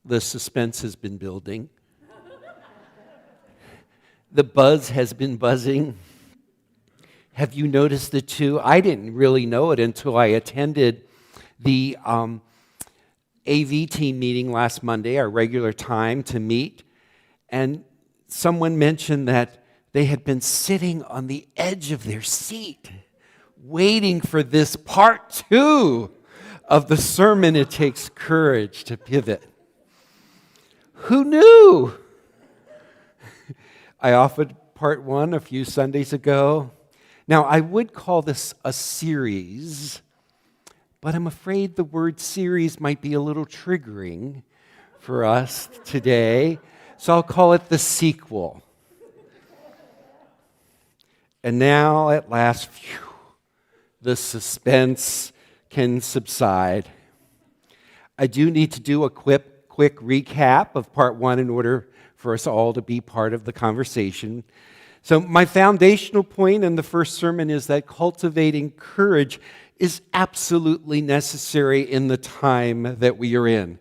The suspense has been building. The buzz has been buzzing. Have you noticed it too? I didn't really know it until I attended the AV team meeting last Monday, our regular time to meet. And someone mentioned that they had been sitting on the edge of their seat, waiting for this part 2 of the sermon. It takes courage to pivot. Who knew? I offered part 1 a few Sundays ago. Now, I would call this a series, but I'm afraid the word series might be a little triggering for us today, so I'll call it the sequel. And now, at last, the suspense can subside. I do need to do a quick recap of part 1 in order for us all to be part of the conversation. So my foundational point in the first sermon is that cultivating courage is absolutely necessary in the time that we are in.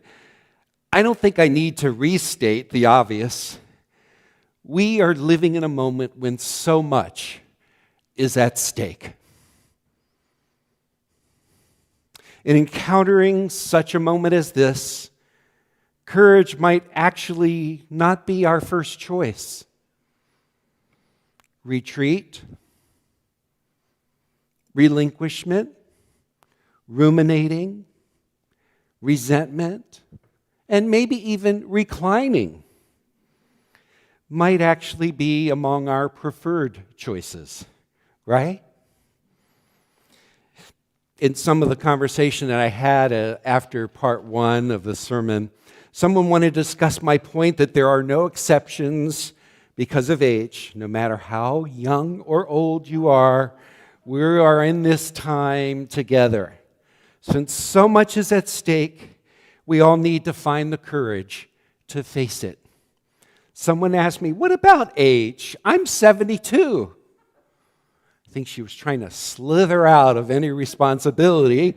I don't think I need to restate the obvious. We are living in a moment when so much is at stake. In encountering such a moment as this, courage might actually not be our first choice. Retreat, relinquishment, ruminating, resentment, and maybe even reclining might actually be among our preferred choices, right? In some of the conversation that I had after part 1 of the sermon, someone wanted to discuss my point that there are no exceptions because of age. No matter how young or old you are, we are in this time together. Since so much is at stake, we all need to find the courage to face it. Someone asked me, what about age? I'm 72. I think she was trying to slither out of any responsibility.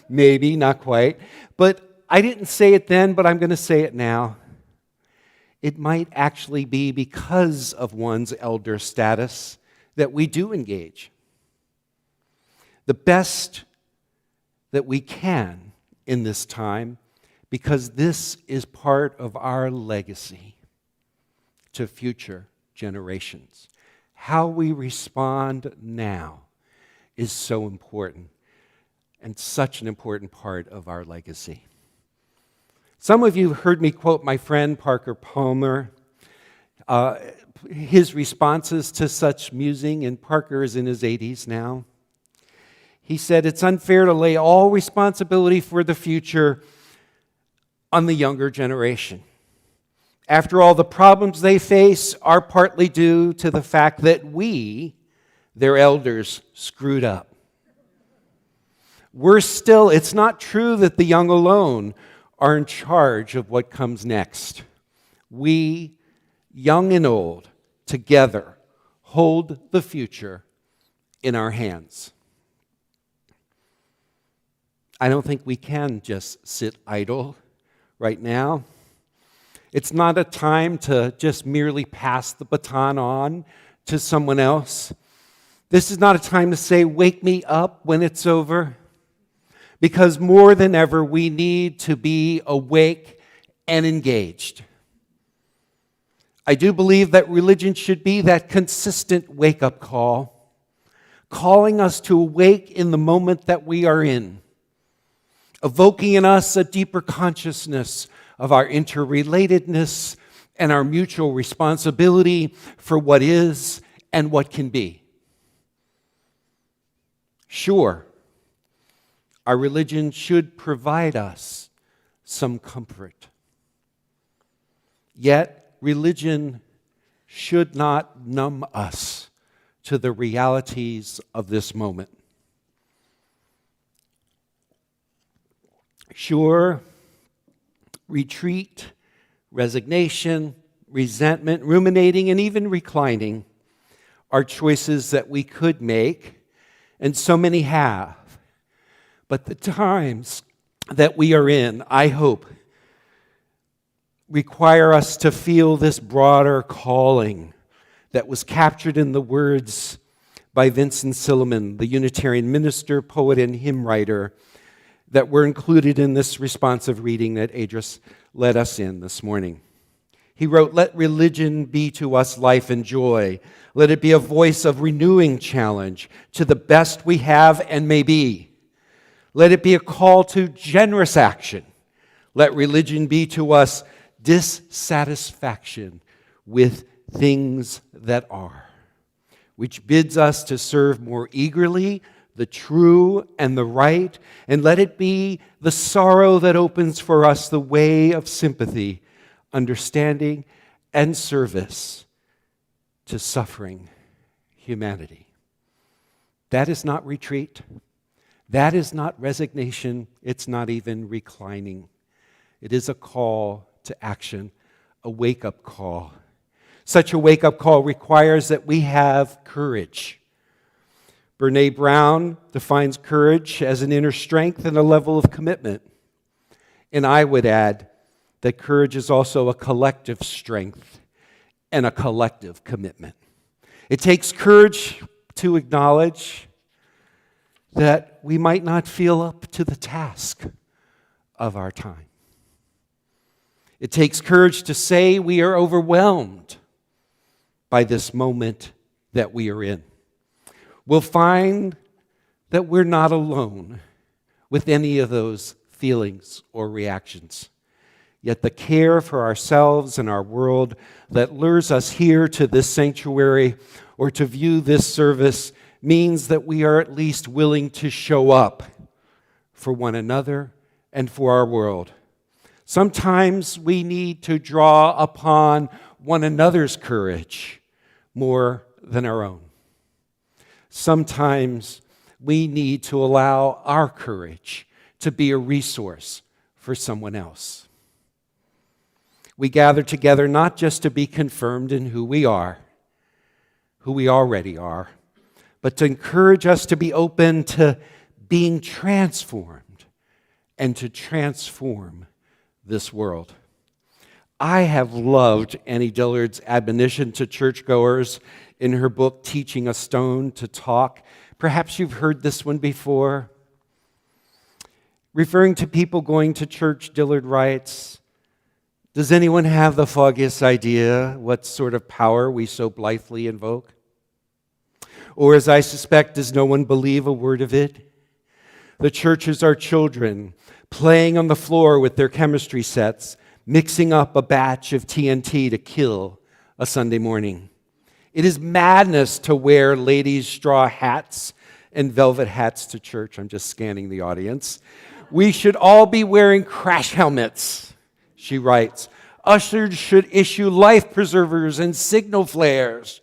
Maybe, not quite. But I didn't say it then, but I'm going to say it now. It might actually be because of one's elder status that we do engage. The best that we can in this time, because this is part of our legacy to future generations. How we respond now is so important and such an important part of our legacy. Some of you heard me quote my friend Parker Palmer, his responses to such musing, and Parker is in his 80s now. He said, it's unfair to lay all responsibility for the future on the younger generation. After all, the problems they face are partly due to the fact that we, their elders, screwed up. Worse still, it's not true that the young alone are in charge of what comes next. We, young and old, together hold the future in our hands. I don't think we can just sit idle right now. It's not a time to just merely pass the baton on to someone else. This is not a time to say, wake me up when it's over. Because more than ever, we need to be awake and engaged. I do believe that religion should be that consistent wake-up call, calling us to awake in the moment that we are in, evoking in us a deeper consciousness of our interrelatedness and our mutual responsibility for what is and what can be. Sure, our religion should provide us some comfort. Yet, religion should not numb us to the realities of this moment. Sure, retreat, resignation, resentment, ruminating, and even reclining are choices that we could make, and so many have. But the times that we are in, I hope, require us to feel this broader calling that was captured in the words by Vincent Silliman, the Unitarian minister, poet, and hymn writer, that were included in this responsive reading that Adris led us in this morning. He wrote, "Let religion be to us life and joy. Let it be a voice of renewing challenge to the best we have and may be. Let it be a call to generous action. Let religion be to us dissatisfaction with things that are, which bids us to serve more eagerly the true and the right, and let it be the sorrow that opens for us the way of sympathy, understanding, and service to suffering humanity." That is not retreat. That is not resignation. It's not even reclining. It is a call to action, a wake-up call. Such a wake-up call requires that we have courage. Brené Brown defines courage as an inner strength and a level of commitment. And I would add that courage is also a collective strength and a collective commitment. It takes courage to acknowledge that we might not feel up to the task of our time. It takes courage to say we are overwhelmed by this moment that we are in. We'll find that we're not alone with any of those feelings or reactions. Yet the care for ourselves and our world that lures us here to this sanctuary or to view this service means that we are at least willing to show up for one another and for our world. Sometimes we need to draw upon one another's courage more than our own. Sometimes we need to allow our courage to be a resource for someone else. We gather together not just to be confirmed in who we already are, but to encourage us to be open to being transformed and to transform this world. I have loved Annie Dillard's admonition to churchgoers in her book, Teaching a Stone to Talk. Perhaps you've heard this one before. Referring to people going to church, Dillard writes, "Does anyone have the foggiest idea what sort of power we so blithely invoke? Or, as I suspect, does no one believe a word of it? The churches are children, playing on the floor with their chemistry sets, mixing up a batch of TNT to kill a Sunday morning. It is madness to wear ladies' straw hats and velvet hats to church." I'm just scanning the audience. "We should all be wearing crash helmets," she writes. "Ushers should issue life preservers and signal flares.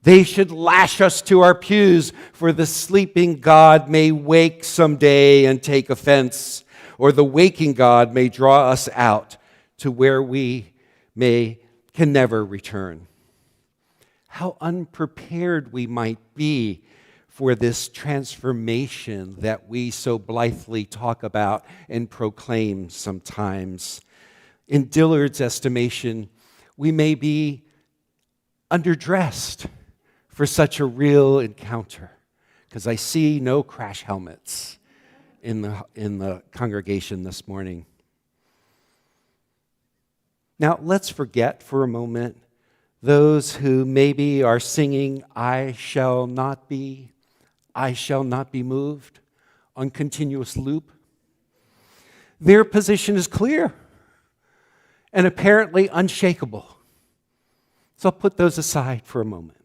They should lash us to our pews, for the sleeping God may wake someday and take offense, or the waking God may draw us out to where we can never return." How unprepared we might be for this transformation that we so blithely talk about and proclaim sometimes. In Dillard's estimation, we may be underdressed for such a real encounter, because I see no crash helmets in the congregation this morning. Now, let's forget for a moment those who maybe are singing, I shall not be moved on continuous loop. Their position is clear and apparently unshakable. So I'll put those aside for a moment.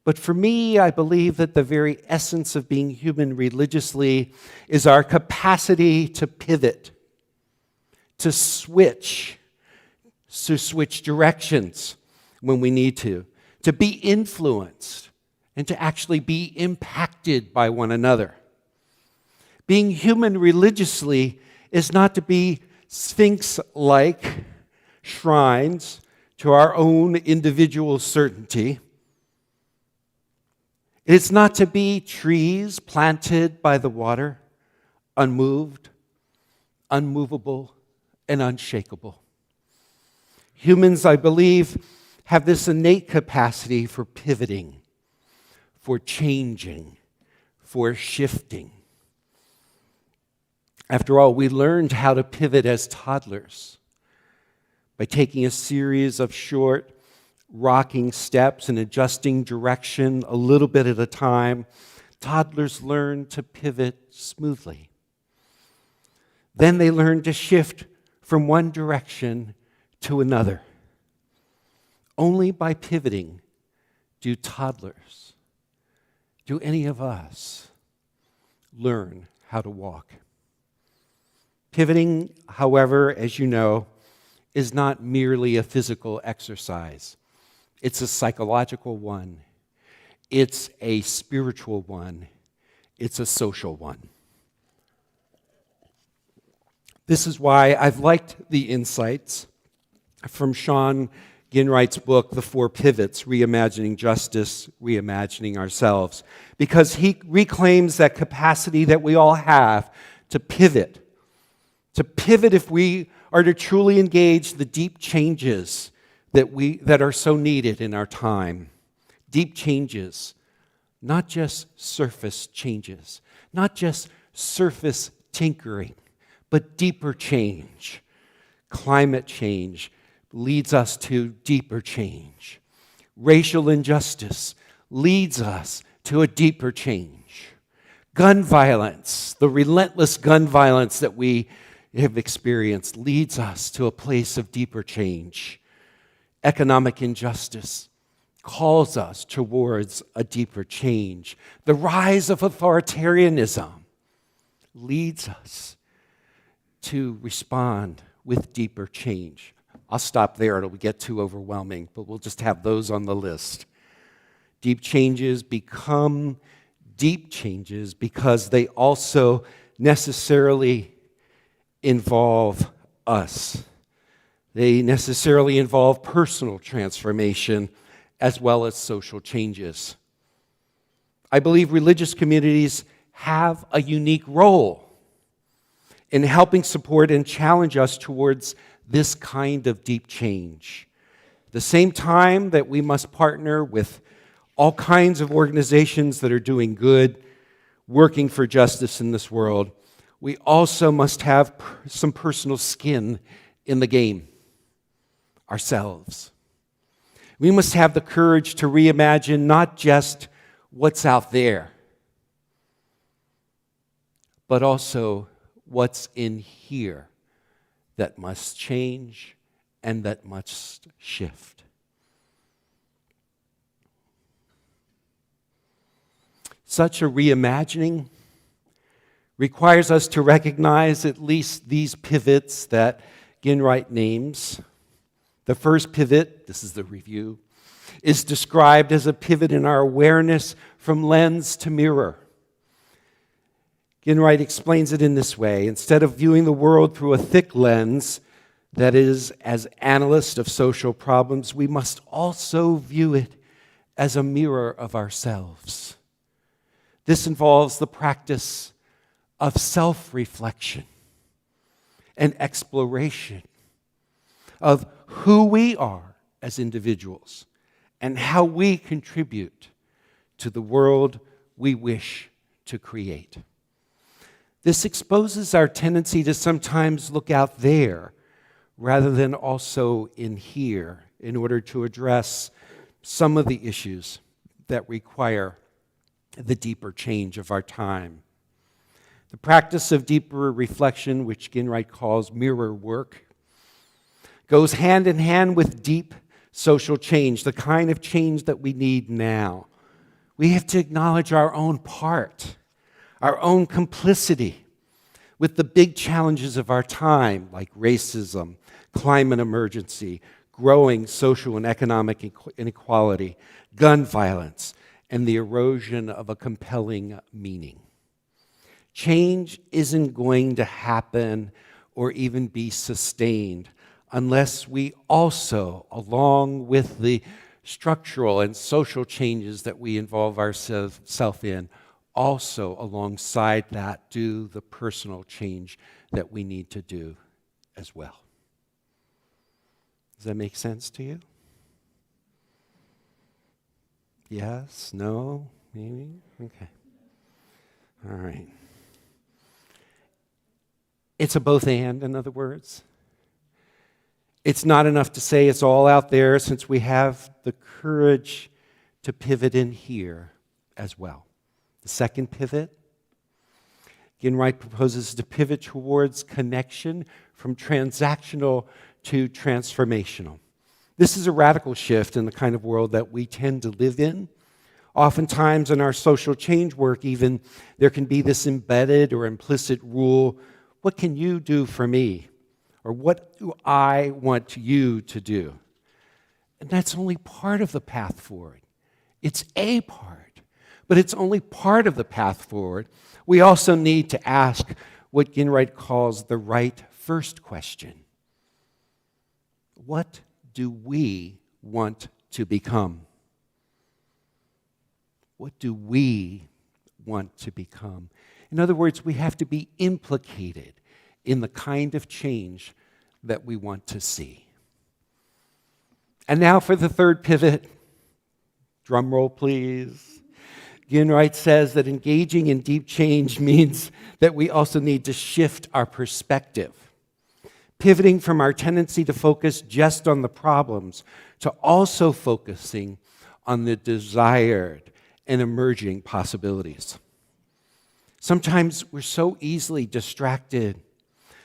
But for me, I believe that the very essence of being human religiously is our capacity to pivot, to switch directions when we need to be influenced, and to actually be impacted by one another. Being human religiously is not to be sphinx-like shrines to our own individual certainty. It's not to be trees planted by the water, unmoved, unmovable, and unshakable. Humans, I believe, have this innate capacity for pivoting, for changing, for shifting. After all, we learned how to pivot as toddlers by taking a series of short, rocking steps and adjusting direction a little bit at a time. Toddlers learn to pivot smoothly. Then they learn to shift from one direction to another. Only by pivoting do toddlers, do any of us, learn how to walk. Pivoting, however, as you know, is not merely a physical exercise. It's a psychological one. It's a spiritual one. It's a social one. This is why I've liked the insights from Shawn Ginwright's book, The Four Pivots, Reimagining Justice, Reimagining Ourselves, because he reclaims that capacity that we all have to pivot if we are to truly engage the deep changes that are so needed in our time. Deep changes, not just surface changes, not just surface tinkering, but deeper change. Climate change leads us to deeper change. Racial injustice leads us to a deeper change. Gun violence, the relentless gun violence that we have experienced, leads us to a place of deeper change. Economic injustice calls us towards a deeper change. The rise of authoritarianism leads us to respond with deeper change. I'll stop there. It'll get too overwhelming, but we'll just have those on the list. Deep changes become deep changes because they also necessarily involve us. They necessarily involve personal transformation as well as social changes. I believe religious communities have a unique role in helping support and challenge us towards this kind of deep change. At the same time that we must partner with all kinds of organizations that are doing good, working for justice in this world, we also must have some personal skin in the game ourselves. We must have the courage to reimagine not just what's out there, but also what's in here that must change and that must shift. Such a reimagining requires us to recognize at least these pivots that Ginwright names. The first pivot, this is the review, is described as a pivot in our awareness from lens to mirror. Ginwright explains it in this way. Instead of viewing the world through a thick lens, that is, as analysts of social problems, we must also view it as a mirror of ourselves. This involves the practice of self-reflection and exploration of who we are as individuals and how we contribute to the world we wish to create. This exposes our tendency to sometimes look out there rather than also in here in order to address some of the issues that require the deeper change of our time. The practice of deeper reflection, which Ginwright calls mirror work, goes hand in hand with deep social change, the kind of change that we need now. We have to acknowledge our own part, our own complicity with the big challenges of our time, like racism, climate emergency, growing social and economic inequality, gun violence, and the erosion of a compelling meaning. Change isn't going to happen or even be sustained unless we also, along with the structural and social changes that we involve ourselves in, also alongside that do the personal change that we need to do as well. Does that make sense to you? Yes? No? Maybe? Okay. All right. It's a both and, in other words. It's not enough to say it's all out there, since we have the courage to pivot in here as well. The second pivot, Ginwright proposes to pivot towards connection from transactional to transformational. This is a radical shift in the kind of world that we tend to live in. Oftentimes in our social change work even, there can be this embedded or implicit rule, what can you do for me? Or what do I want you to do? And that's only part of the path forward. It's a part, but it's only part of the path forward. We also need to ask what Ginwright calls the right first question. What do we want to become? What do we want to become? In other words, we have to be implicated in the kind of change that we want to see. And now for the third pivot. Drum roll, please. Ginwright says that engaging in deep change means that we also need to shift our perspective, pivoting from our tendency to focus just on the problems to also focusing on the desired and emerging possibilities. Sometimes we're so easily distracted,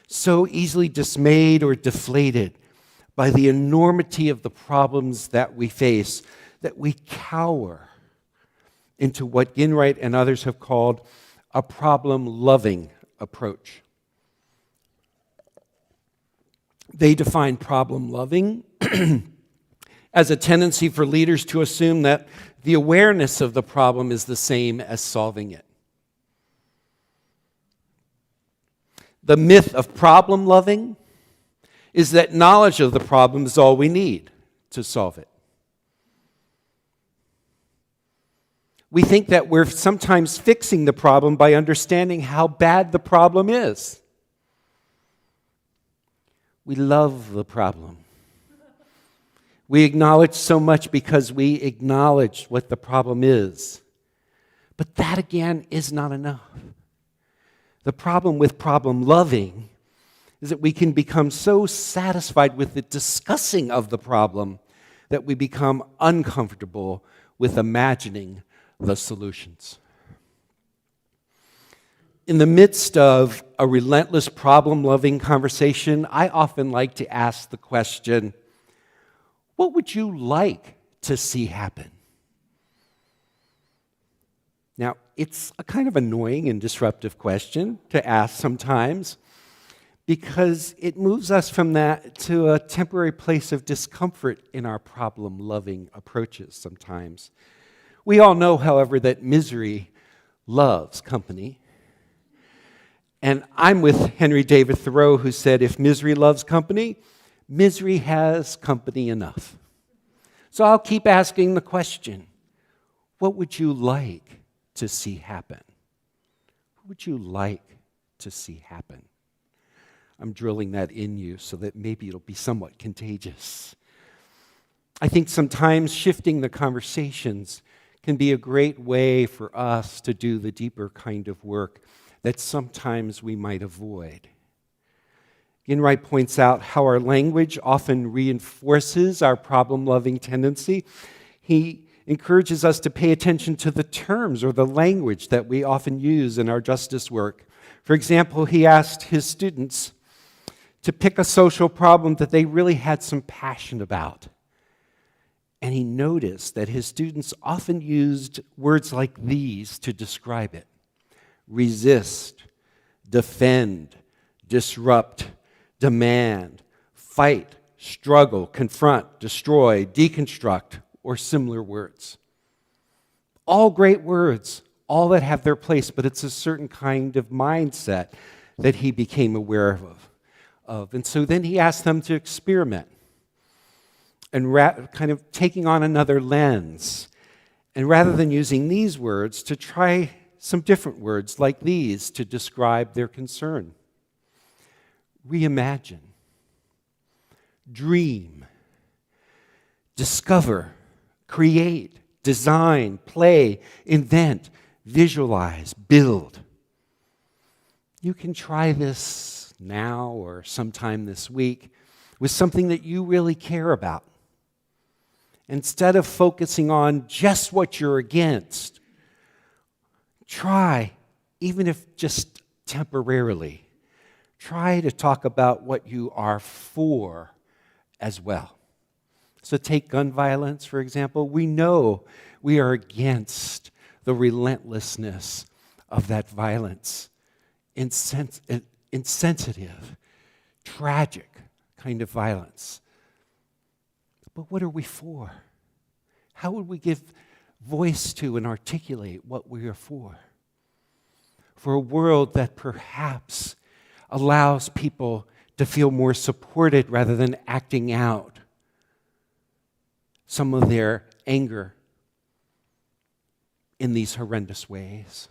so easily dismayed or deflated by the enormity of the problems that we face that we cower into what Ginwright and others have called a problem-loving approach. They define problem-loving as a tendency for leaders to assume that the awareness of the problem is the same as solving it. The myth of problem-loving is that knowledge of the problem is all we need to solve it. We think that we're sometimes fixing the problem by understanding how bad the problem is. We love the problem. We acknowledge so much because we acknowledge what the problem is. But that, again, is not enough. The problem with problem-loving is that we can become so satisfied with the discussing of the problem that we become uncomfortable with imagining the solutions. In the midst of a relentless problem-loving conversation, I often like to ask the question, what would you like to see happen? Now, it's a kind of annoying and disruptive question to ask sometimes because it moves us from that to a temporary place of discomfort in our problem-loving approaches sometimes. We all know, however, that misery loves company. And I'm with Henry David Thoreau, who said, if misery loves company, misery has company enough. So I'll keep asking the question, what would you like to see happen? What would you like to see happen? I'm drilling that in you so that maybe it'll be somewhat contagious. I think sometimes shifting the conversations can be a great way for us to do the deeper kind of work that sometimes we might avoid. Ginwright points out how our language often reinforces our problem-loving tendency. He encourages us to pay attention to the terms or the language that we often use in our justice work. For example, he asked his students to pick a social problem that they really had some passion about. And he noticed that his students often used words like these to describe it: resist, defend, disrupt, demand, fight, struggle, confront, destroy, deconstruct, or similar words. All great words, all that have their place, but it's a certain kind of mindset that he became aware of. And so then he asked them to experiment and kind of taking on another lens. And rather than using these words, to try some different words like these to describe their concern. Reimagine, dream, discover, create, design, play, invent, visualize, build. You can try this now or sometime this week with something that you really care about. Instead of focusing on just what you're against, try, even if just temporarily, try to talk about what you are for as well. So take gun violence, for example. We know we are against the relentlessness of that violence, insensitive, tragic kind of violence. But what are we for? How would we give voice to and articulate what we are for? For a world that perhaps allows people to feel more supported rather than acting out some of their anger in these horrendous ways.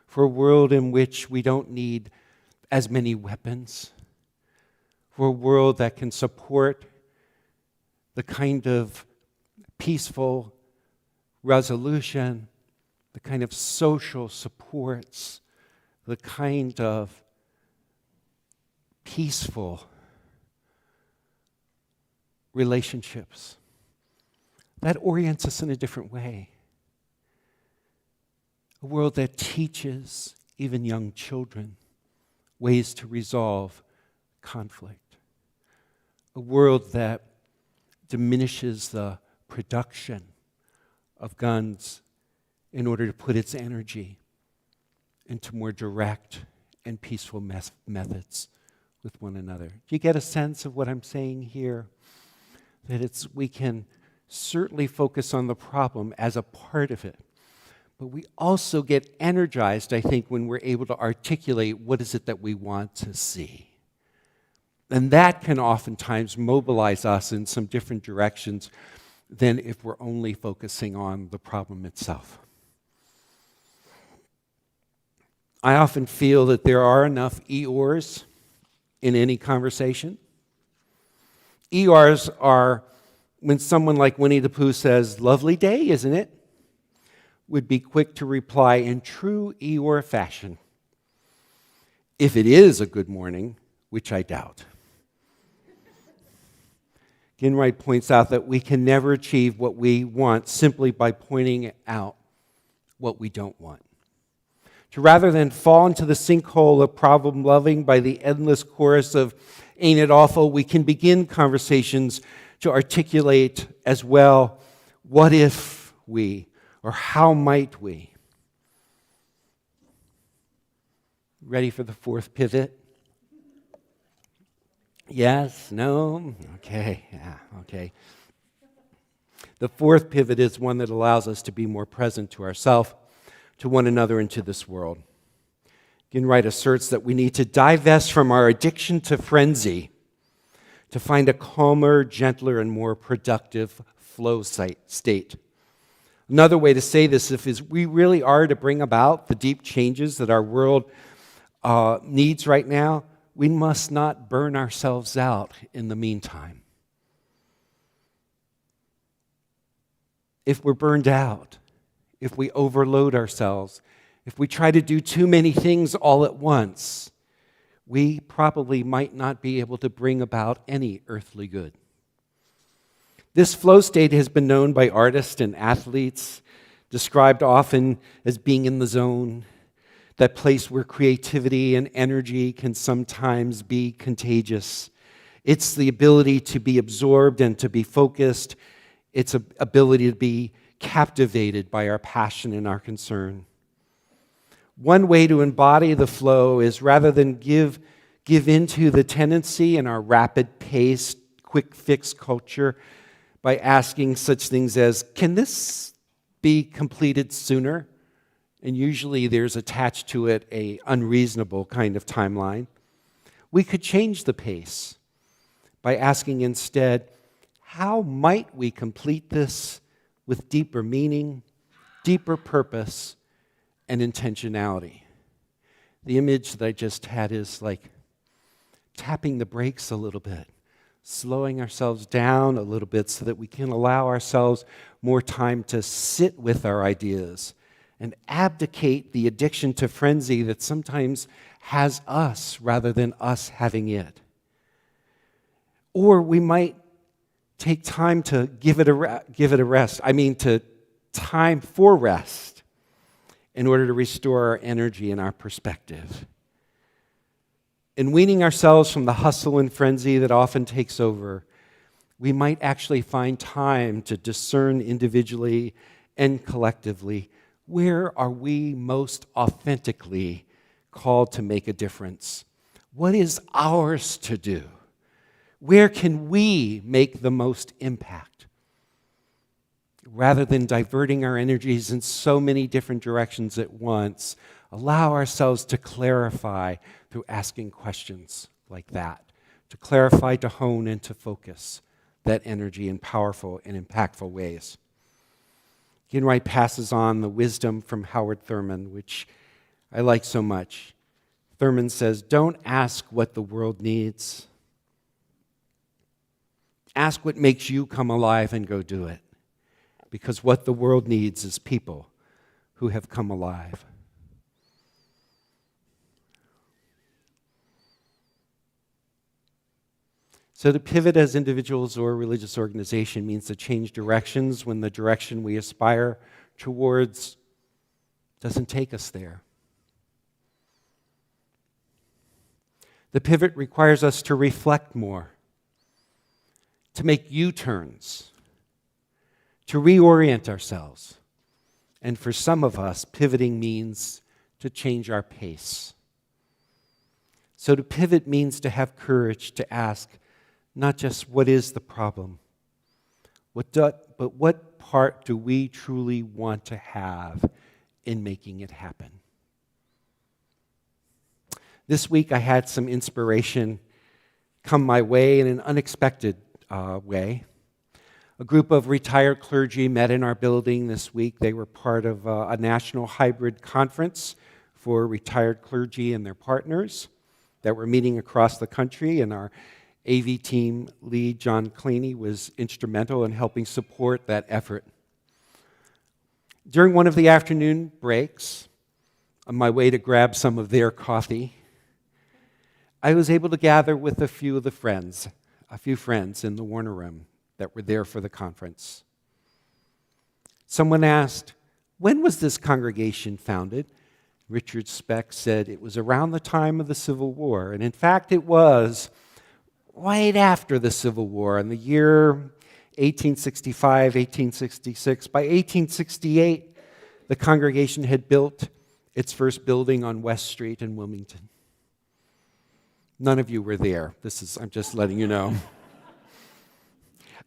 For a world in which we don't need as many weapons. For a world that can support the kind of peaceful resolution, the kind of social supports, the kind of peaceful relationships. That orients us in a different way. A world that teaches even young children ways to resolve conflict. A world that diminishes the production of guns in order to put its energy into more direct and peaceful methods with one another. Do you get a sense of what I'm saying here? That we can certainly focus on the problem as a part of it, but we also get energized, I think, when we're able to articulate what is it that we want to see. And that can oftentimes mobilize us in some different directions than if we're only focusing on the problem itself. I often feel that there are enough Eeyores in any conversation. Eeyores are when someone like Winnie the Pooh says, "Lovely day, isn't it?" would be quick to reply in true Eeyore fashion, "If it is a good morning," which I doubt. Ginwright points out that we can never achieve what we want simply by pointing out what we don't want. To rather than fall into the sinkhole of problem loving by the endless chorus of "ain't it awful," we can begin conversations to articulate as well, what if we, or how might we? Ready for the fourth pivot? Yes? No? Okay. Yeah, okay. The fourth pivot is one that allows us to be more present to ourselves, to one another, and to this world. Ginwright asserts that we need to divest from our addiction to frenzy to find a calmer, gentler, and more productive flow state. Another way to say this is we really are to bring about the deep changes that our world needs right now, we must not burn ourselves out in the meantime. If we're burned out, if we overload ourselves, if we try to do too many things all at once, we probably might not be able to bring about any earthly good. This flow state has been known by artists and athletes, described often as being in the zone, that place where creativity and energy can sometimes be contagious. It's the ability to be absorbed and to be focused. It's an ability to be captivated by our passion and our concern. One way to embody the flow is rather than give into the tendency in our rapid-paced, quick-fix culture by asking such things as, can this be completed sooner? And usually there's attached to it an unreasonable kind of timeline. We could change the pace by asking instead, how might we complete this with deeper meaning, deeper purpose, and intentionality? The image that I just had is like tapping the brakes a little bit slowing ourselves down a little bit so that we can allow ourselves more time to sit with our ideas and abdicate the addiction to frenzy that sometimes has us rather than us having it. Or we might take time to give it a rest. To time for rest in order to restore our energy and our perspective. In weaning ourselves from the hustle and frenzy that often takes over, we might actually find time to discern individually and collectively where are we most authentically called to make a difference? What is ours to do? Where can we make the most impact? Rather than diverting our energies in so many different directions at once, allow ourselves to clarify through asking questions like that, to clarify, to hone, and to focus that energy in powerful and impactful ways. Ginwright passes on the wisdom from Howard Thurman, which I like so much. Thurman says, "Don't ask what the world needs. Ask what makes you come alive and go do it. Because what the world needs is people who have come alive." So to pivot as individuals or a religious organization means to change directions when the direction we aspire towards doesn't take us there. The pivot requires us to reflect more, to make U-turns, to reorient ourselves. And for some of us, pivoting means to change our pace. So to pivot means to have courage to ask not just what is the problem, but what part do we truly want to have in making it happen? This week I had some inspiration come my way in an unexpected way. A group of retired clergy met in our building this week. They were part of a national hybrid conference for retired clergy and their partners that were meeting across the country, and our AV team lead, John Cleaney, was instrumental in helping support that effort. During one of the afternoon breaks, on my way to grab some of their coffee, I was able to gather with a few friends in the Warner Room that were there for the conference. Someone asked, "When was this congregation founded?" Richard Speck said it was around the time of the Civil War, and in fact it was right after the Civil War, in the year 1865, 1866. By 1868, the congregation had built its first building on West Street in Wilmington. None of you were there. I'm just letting you know.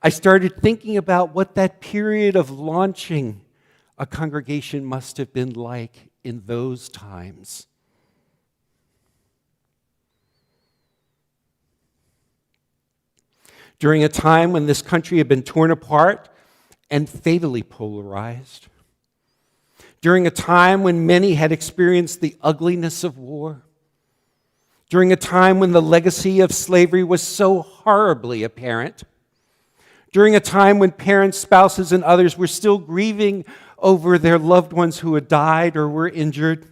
I started thinking about what that period of launching a congregation must have been like in those times. During a time when this country had been torn apart and fatally polarized. During a time when many had experienced the ugliness of war. During a time when the legacy of slavery was so horribly apparent. During a time when parents, spouses, and others were still grieving over their loved ones who had died or were injured.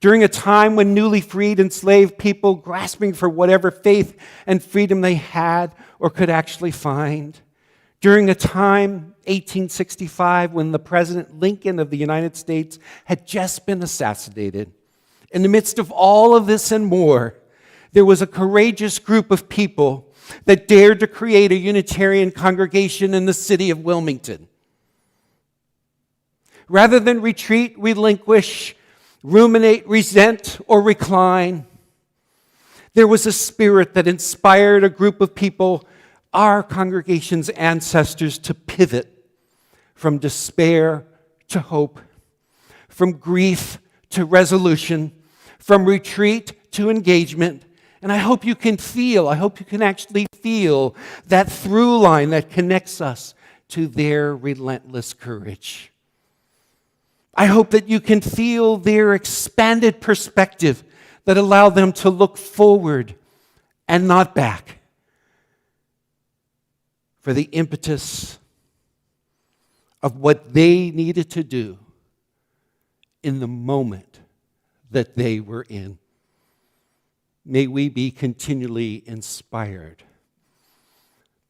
During a time when newly freed enslaved people grasping for whatever faith and freedom they had or could actually find. During a time, 1865, when the President Lincoln of the United States had just been assassinated. In the midst of all of this and more, there was a courageous group of people that dared to create a Unitarian congregation in the city of Wilmington. Rather than retreat, relinquish, ruminate, resent, or recline, there was a spirit that inspired a group of people, our congregation's ancestors, to pivot from despair to hope, from grief to resolution, from retreat to engagement. And I hope you can actually feel that through line that connects us to their relentless courage. I hope that you can feel their expanded perspective that allowed them to look forward and not back. for the impetus of what they needed to do in the moment that they were in. May we be continually inspired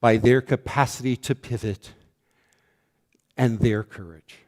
by their capacity to pivot and their courage.